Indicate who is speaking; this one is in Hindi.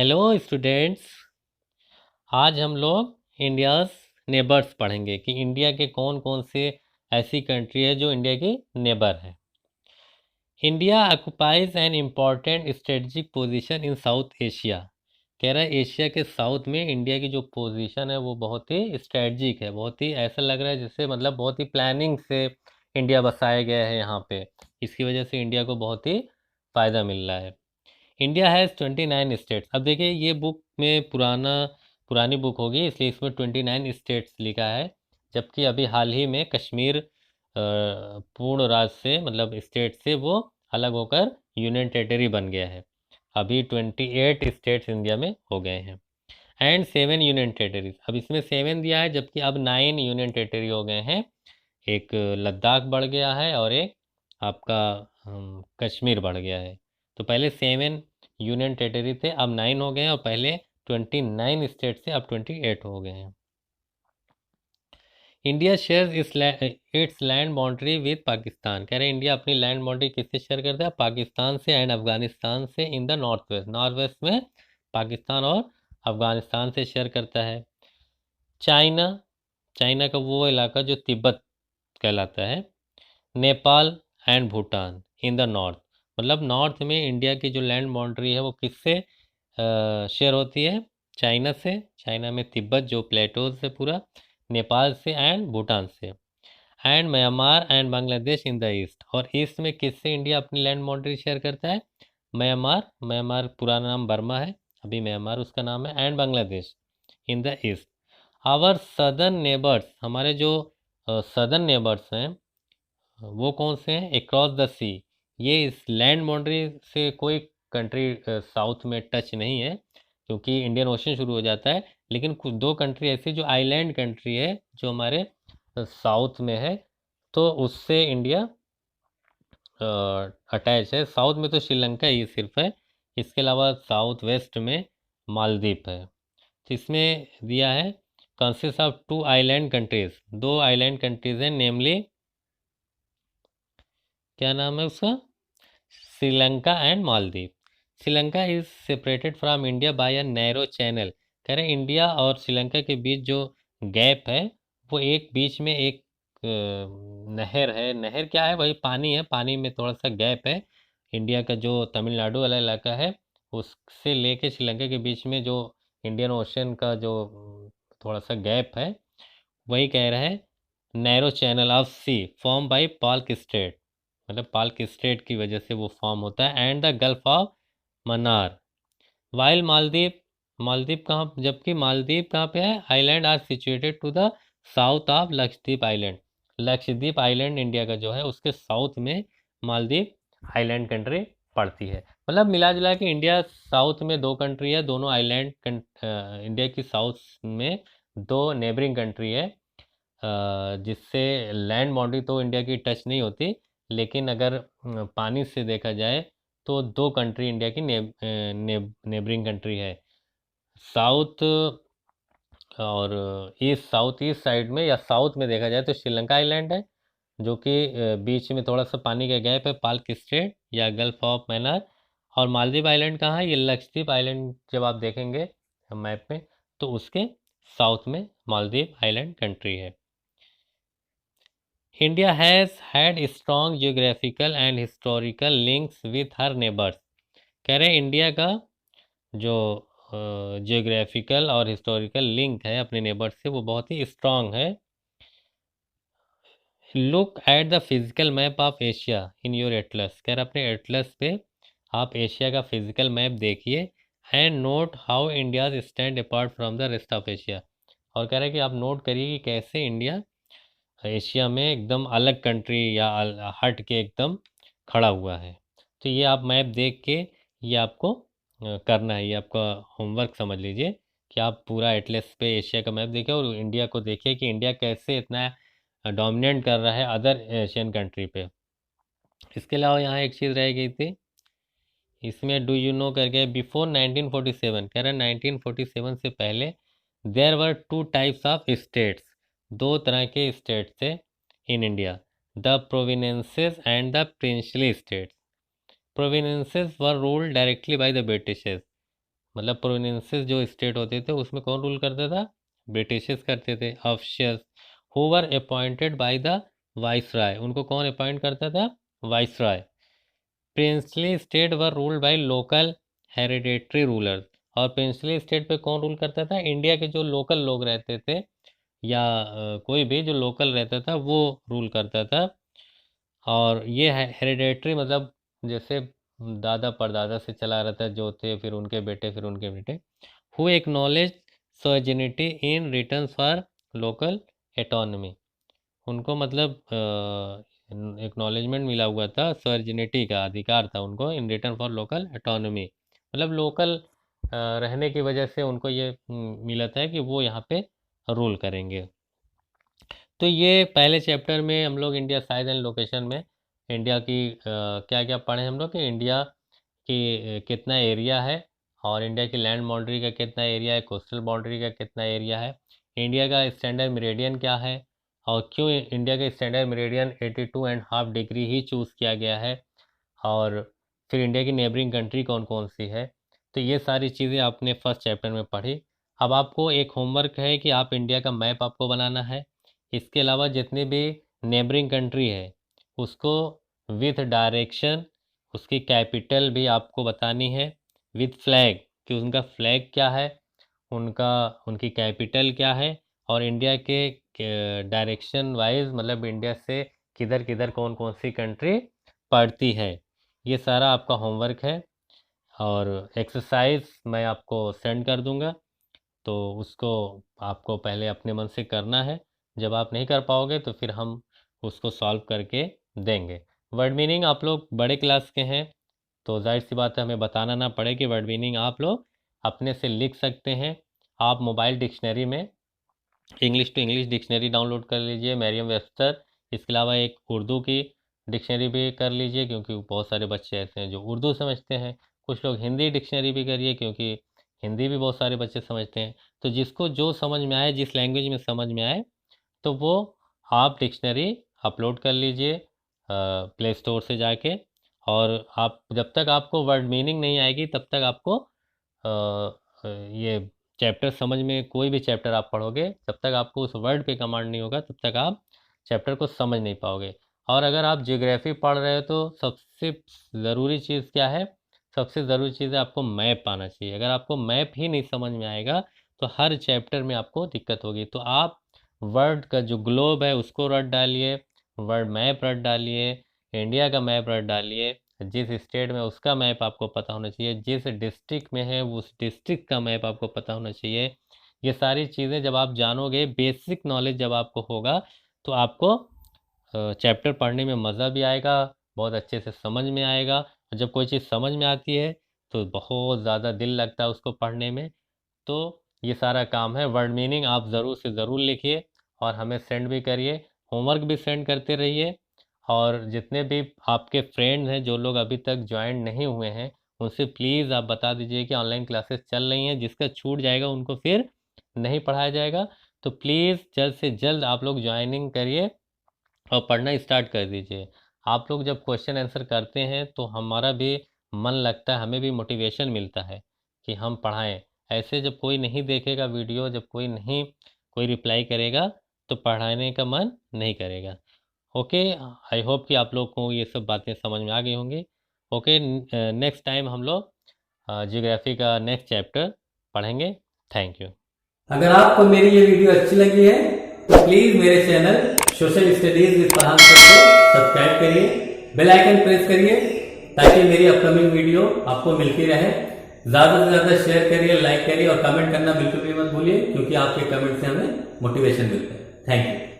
Speaker 1: Hello students. आज हम लोग इंडियाज़ नेबर्स पढ़ेंगे कि इंडिया के कौन कौन से ऐसी कंट्री है जो इंडिया की नेबर है। India occupies an important strategic position in south Asia. कह रहा है एशिया के साउथ में इंडिया की जो पोजीशन है वो बहुत ही स्ट्रेटजिक है, बहुत ही ऐसा लग रहा है जैसे मतलब बहुत ही प्लानिंग से इंडिया बसाया गया है यहाँ पे। इसकी वजह से इंडिया को बहुत ही फ़ायदा मिल रहा है। India has 29 states. अब देखिए ये बुक में पुरानी बुक होगी इसलिए इसमें 29 स्टेट्स लिखा है, जबकि अभी हाल ही में कश्मीर पूर्ण राज्य से मतलब स्टेट से वो अलग होकर यूनियन टेरिटरी बन गया है। अभी 28 स्टेट्स इंडिया में हो गए हैं एंड 7 यूनियन टेरिटरीज। अब इसमें 7 दिया है जबकि अब 9 यूनियन टेरिटरी हो गए हैं। एक लद्दाख बढ़ गया है और एक आपका कश्मीर बढ़ गया है। तो पहले 7 यूनियन टेरिटरी थे, अब 9 हो गए हैं और पहले 29 स्टेट से अब 28 हो गए हैं। India shares it's land boundary with Pakistan. कह रहे हैं इंडिया अपनी लैंड बाउंड्री किससे शेयर करता है? पाकिस्तान से एंड अफगानिस्तान से इन द नॉर्थ वेस्ट में पाकिस्तान और अफगानिस्तान से शेयर करता है। चाइना, चाइना का वो इलाका जो तिब्बत कहलाता है। Nepal and Bhutan in the north, मतलब नॉर्थ में इंडिया की जो लैंड बाउंड्री है वो किससे शेयर होती है? चाइना से। चाइना में तिब्बत जो प्लेटोज से पूरा, नेपाल से एंड भूटान से, and Myanmar and Bangladesh in the east. और ईस्ट में किससे इंडिया अपनी लैंड बाउंड्री शेयर करता है? म्यांमार, म्यांमार पुराना नाम बर्मा है, अभी म्यांमार उसका नाम है, and Bangladesh in the east. Our southern neighbours, हमारे जो सदर्न नेबर्स हैं वो कौन से हैं? Across the sea. ये इस लैंड बाउंड्री से कोई कंट्री साउथ में टच नहीं है क्योंकि इंडियन ओशन शुरू हो जाता है, लेकिन कुछ दो कंट्री ऐसी जो आइलैंड कंट्री है जो हमारे साउथ में है, तो उससे इंडिया अटैच है। साउथ में तो श्रीलंका ही सिर्फ है, इसके अलावा साउथ वेस्ट में मालदीव है। तो इसमें दिया है consist of 2 island countries, 2 island countries हैं, नेमली क्या नाम है उसका? Sri Lanka and Maldives. Sri Lanka is separated from India by a narrow channel. कह रहे हैं इंडिया और श्रीलंका के बीच जो गैप है वो एक बीच में एक नहर है। नहर क्या है? वही पानी है, पानी में थोड़ा सा गैप है। इंडिया का जो तमिलनाडु वाला इलाका है उससे लेके श्रीलंका के बीच में जो इंडियन ओशन का जो थोड़ा सा गैप है, वही कह रहा है narrow channel of sea form by Palk Strait, मतलब पाल्क स्ट्रेट की वजह से वो फॉर्म होता है, and the Gulf of Mannar. While Maldives, Maldives कहाँ, जबकि मालदीव कहाँ पे है? Island are situated to the south of Lakshadweep island. Lakshadweep island India का जो है उसके साउथ में मालदीव आइलैंड कंट्री पड़ती है। मतलब मिला जुला के इंडिया साउथ में 2 कंट्री है, दोनों आइलैंड इंडिया की साउथ में 2 नेबरिंग कंट्री है, जिससे लैंड बाउंड्री तो इंडिया की टच नहीं होती, लेकिन अगर पानी से देखा जाए तो 2 कंट्री इंडिया की नेबरिंग कंट्री है। साउथ और ईस्ट, साउथ ईस्ट साइड में या साउथ में देखा जाए तो श्रीलंका आइलैंड है जो कि बीच में थोड़ा सा पानी का गैप है, पाल्क स्ट्रेट या गल्फ ऑफ मैनार। और मालदीव आइलैंड कहाँ है? ये लक्षद्वीप आइलैंड जब आप देखेंगे मैप में तो उसके साउथ में मालदीव आइलैंड कंट्री है। India has had strong geographical and historical links with her neighbours. कह रहे हैं इंडिया का जो जियोग्राफिकल और हिस्टोरिकल लिंक है अपने नेबर्स से वो बहुत ही स्ट्रॉन्ग है। Look at the physical map of Asia in your Atlas. कह रहे अपने एटलस पे आप एशिया का फिजिकल मैप देखिए and note how India stand apart from the rest of Asia. और कह रहे हैं कि आप नोट करिए कि कैसे इंडिया एशिया में एकदम अलग कंट्री या हट के एकदम खड़ा हुआ है। तो ये आप मैप देख के ये आपको करना है, ये आपका होमवर्क समझ लीजिए कि आप पूरा एटलस पे एशिया का मैप देखिए और इंडिया को देखिए कि इंडिया कैसे इतना डोमिनेट कर रहा है अदर एशियन कंट्री पे। इसके अलावा यहाँ एक चीज़ रह गई थी, इसमें डू यू नो करके बिफोर 1947, कह रहे हैं 1947 से पहले there were 2 types of states, 2 तरह के स्टेट थे in India, the provinces and the princely states. Provinces were ruled directly by the Britishers, मतलब प्रोविंसेस जो स्टेट होते थे उसमें कौन रूल करता था? ब्रिटिशर्स करते थे। Officials who were appointed by the viceroy, उनको कौन अपॉइंट करता था? Viceroy. Princely state were ruled by local hereditary rulers, और प्रिंसली स्टेट पे कौन रूल करता था? इंडिया के जो लोकल लोग रहते थे या कोई भी जो लोकल रहता था वो रूल करता था। और ये हेरिडेटरी मतलब जैसे दादा परदादा से चला रहता है, जो थे फिर उनके बेटे फिर उनके बेटे। Who acknowledge suzerainty in return for local autonomy, उनको मतलब एक्नॉलेजमेंट मिला हुआ था, सर्जिनिटी का अधिकार था उनको इन रिटर्न फॉर लोकल एटोनमी, मतलब लोकल रहने की वजह से उनको ये मिला था कि वो यहाँ पे रूल करेंगे। तो ये पहले चैप्टर में हम लोग इंडिया साइज एंड लोकेशन में इंडिया की क्या क्या पढ़े हम लोग कि इंडिया की कितना एरिया है, और इंडिया की लैंड बाउंड्री का कितना एरिया है, कोस्टल बाउंड्री का कितना एरिया है, इंडिया का स्टैंडर्ड मेरिडियन क्या है, और क्यों इंडिया का स्टैंडर्ड मेरिडियन 82.5 डिग्री ही चूज़ किया गया है, और फिर इंडिया की नेबरिंग कंट्री कौन कौन सी है। तो ये सारी चीज़ें आपने फर्स्ट चैप्टर में पढ़ी। अब आपको एक होमवर्क है कि आप इंडिया का मैप आपको बनाना है। इसके अलावा जितनी भी नेबरिंग कंट्री है उसको विथ डायरेक्शन, उसकी कैपिटल भी आपको बतानी है, विथ फ्लैग कि उनका फ्लैग क्या है, उनका उनकी कैपिटल क्या है, और इंडिया के डायरेक्शन वाइज मतलब इंडिया से किधर किधर कौन कौन सी कंट्री पड़ती है। ये सारा आपका होमवर्क है, और एक्सरसाइज मैं आपको सेंड कर दूंगा, तो उसको आपको पहले अपने मन से करना है। जब आप नहीं कर पाओगे तो फिर हम उसको सॉल्व करके देंगे। वर्ड मीनिंग आप लोग बड़े क्लास के हैं तो जाहिर सी बात है हमें बताना ना पड़े कि वर्ड मीनिंग आप लोग अपने से लिख सकते हैं। आप मोबाइल डिक्शनरी में English to English dictionary download कर लीजिए, मैरियम वेबस्टर। इसके अलावा एक उर्दू की डिक्शनरी भी कर लीजिए, क्योंकि बहुत सारे बच्चे ऐसे हैं जो उर्दू समझते हैं। कुछ लोग हिंदी डिक्शनरी भी करिए, क्योंकि हिंदी भी बहुत सारे बच्चे समझते हैं। तो जिसको जो समझ में आए, जिस लैंग्वेज में समझ में आए, तो वो आप डिक्शनरी अपलोड कर लीजिए प्ले स्टोर से जाके। और आप जब तक आपको वर्ड मीनिंग नहीं आएगी तब तक आपको ये चैप्टर समझ में, कोई भी चैप्टर आप पढ़ोगे जब तक आपको उस वर्ड पे कमांड नहीं होगा तब तक आप चैप्टर को समझ नहीं पाओगे। और अगर आप ज्योग्राफी पढ़ रहे हो तो सबसे ज़रूरी चीज़ क्या है? सबसे ज़रूरी चीज़ है आपको मैप आना चाहिए। अगर आपको मैप ही नहीं समझ में आएगा तो हर चैप्टर में आपको दिक्कत होगी। तो आप वर्ल्ड का जो ग्लोब है उसको रट डालिए, वर्ल्ड मैप रट डालिए, इंडिया का मैप रट डालिए, जिस स्टेट में उसका मैप आपको पता होना चाहिए, जिस डिस्ट्रिक्ट में है उस डिस्ट्रिक्ट का मैप आपको पता होना चाहिए। ये सारी चीज़ें जब आप जानोगे, बेसिक नॉलेज जब आपको होगा, तो आपको चैप्टर पढ़ने में मज़ा भी आएगा, बहुत अच्छे से समझ में आएगा। और जब कोई चीज़ समझ में आती है तो बहुत ज़्यादा दिल लगता है उसको पढ़ने में। तो ये सारा काम है। वर्ड मीनिंग आप ज़रूर से ज़रूर लिखिए और हमें सेंड भी करिए, होमवर्क भी सेंड करते रहिए। और जितने भी आपके फ्रेंड्स हैं जो लोग अभी तक ज्वाइन नहीं हुए हैं, उनसे प्लीज़ आप बता दीजिए कि ऑनलाइन क्लासेस चल रही हैं। जिसका छूट जाएगा उनको फिर नहीं पढ़ाया जाएगा। तो प्लीज़ जल्द से जल्द आप लोग ज्वाइनिंग करिए और पढ़ना स्टार्ट कर दीजिए। आप लोग जब क्वेश्चन आंसर करते हैं तो हमारा भी मन लगता है, हमें भी मोटिवेशन मिलता है कि हम पढ़ाएं। ऐसे जब कोई नहीं देखेगा वीडियो, जब कोई रिप्लाई करेगा तो पढ़ाने का मन नहीं करेगा। ओके, आई होप कि आप लोग को ये सब बातें समझ में आ गई होंगी। ओके, नेक्स्ट टाइम हम लोग जियोग्राफी का नेक्स्ट चैप्टर पढ़ेंगे। Thank you.
Speaker 2: अगर आपको मेरी ये वीडियो अच्छी लगी है तो प्लीज मेरे channel social studies with Farhan sir को सब्सक्राइब करिए, बेल आइकन प्रेस करिए ताकि मेरी अपकमिंग वीडियो आपको मिलती रहे। ज्यादा से ज्यादा शेयर करिए, लाइक करिए और कमेंट करना बिल्कुल भी मत भूलिए, क्योंकि आपके कमेंट से हमें मोटिवेशन मिलता है। Thank you.